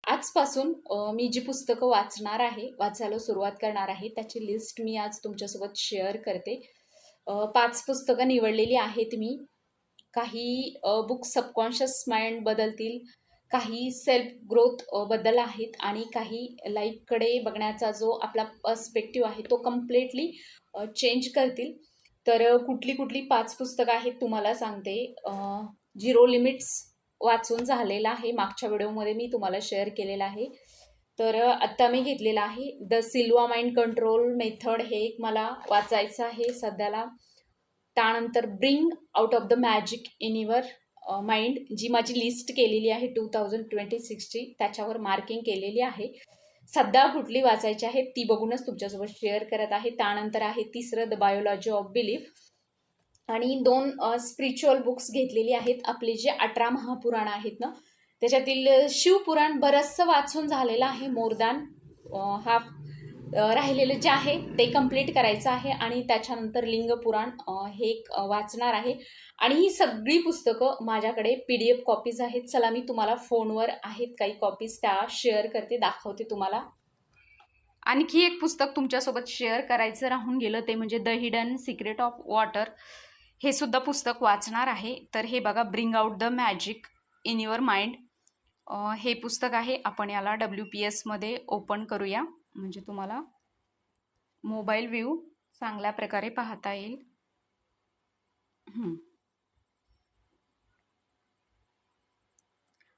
आजपासून मी जी पुस्तकं वाचायला सुरुवात करणार आहे, त्याची लिस्ट मी आज तुमच्यासोबत शेअर करते. 5 पुस्तकं निवडलेली आहेत मी. काही बुक्स सबकॉन्शियस माइंड बदलतील, काही सेल्फ ग्रोथ बद्दल आहेत आणि काही लाईफकडे बघण्याचा जो आपला पर्स्पेक्टिव्ह आहे, तो कंप्लीटली चेंज करतील. तर कुठली-कुठली 5 पुस्तकं आहेत तुम्हाला सांगते. झिरो लिमिट्स वाचून झालेला आहे. मागच्या व्हिडिओमध्ये मी तुम्हाला शेअर केलेला आहे. तर आत्ता मी घेतलेला आहे the Silva mind control method, हे एक मला वाचायचं आहे सध्याला. त्यानंतर bring out of the magic in your mind, जी माझी लिस्ट केलेली आहे 2026ची, त्याच्यावर मार्किंग केलेली आहे. सध्या कुठली वाचायची आहे ती बघूनच तुमच्यासोबत शेअर करत आहे. त्यानंतर आहे तिसरं द बायोलॉजी ऑफ बिलीफ, आणि 2 स्पिरिच्युअल बुक्स घेतलेली आहेत. आपले जे 18 महापुराण आहेत ना, त्याच्यातील शिवपुराण बरंचसं वाचून झालेलं आहे. मोर दॅन हाफ राहिलेलं जे आहे ते कंप्लीट करायचं आहे. आणि त्याच्यानंतर लिंगपुराण हे एक वाचणार आहे. आणि ही सगळी पुस्तकं माझ्याकडे PDF कॉपीज आहेत. चला, मी तुम्हाला फोनवर आहेत काही कॉपीज, त्या शेअर करते, दाखवते तुम्हाला. आणखी एक पुस्तक तुमच्यासोबत शेअर करायचं राहून गेलं, ते म्हणजे the hidden secret of water. हे सुद्धा पुस्तक वाचणार आहे. तर हे बघा, bring out the magic in your mind हे पुस्तक आहे. आपण याला WPS मध्ये ओपन करूया, म्हणजे तुम्हाला मोबाईल व्ह्यू चांगल्या प्रकारे पाहता येईल.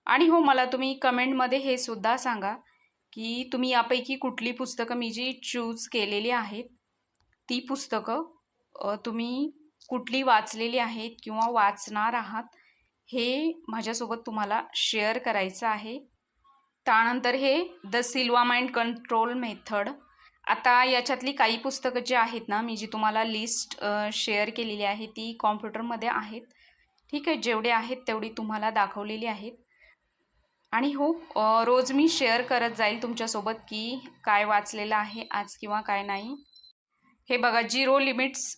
आणि हो, मला तुम्ही कमेंटमध्ये हे सुद्धा सांगा की तुम्ही यापैकी कुठली पुस्तकं मी जी चूज केलेली आहेत ती पुस्तकं तुम्ही कुठली वाचलेली आहेत किंवा वाचणार आहात, हे माझ्यासोबत तुम्हाला शेअर करायचं आहे. त्यानंतर हे the Silva mind control method. आता याच्यातली काही पुस्तकं जी आहेत ना, मी जी तुम्हाला लिस्ट शेअर केलेली आहे ती कॉम्प्युटरमध्ये आहेत. ठीक आहे, जेवढे आहेत तेवढी तुम्हाला दाखवलेली आहेत. आणि हो, रोज मी शेअर करत जाईल तुमच्यासोबत की काय वाचलेलं आहे आज किंवा काय नाही. हे बघा, झिरो लिमिट्स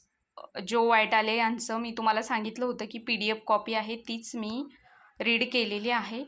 जो वाईटाले यांचं मी तुम्हाला सांगितलं होतं की PDF कॉपी आहे, तीच मी रीड केलेली आहे.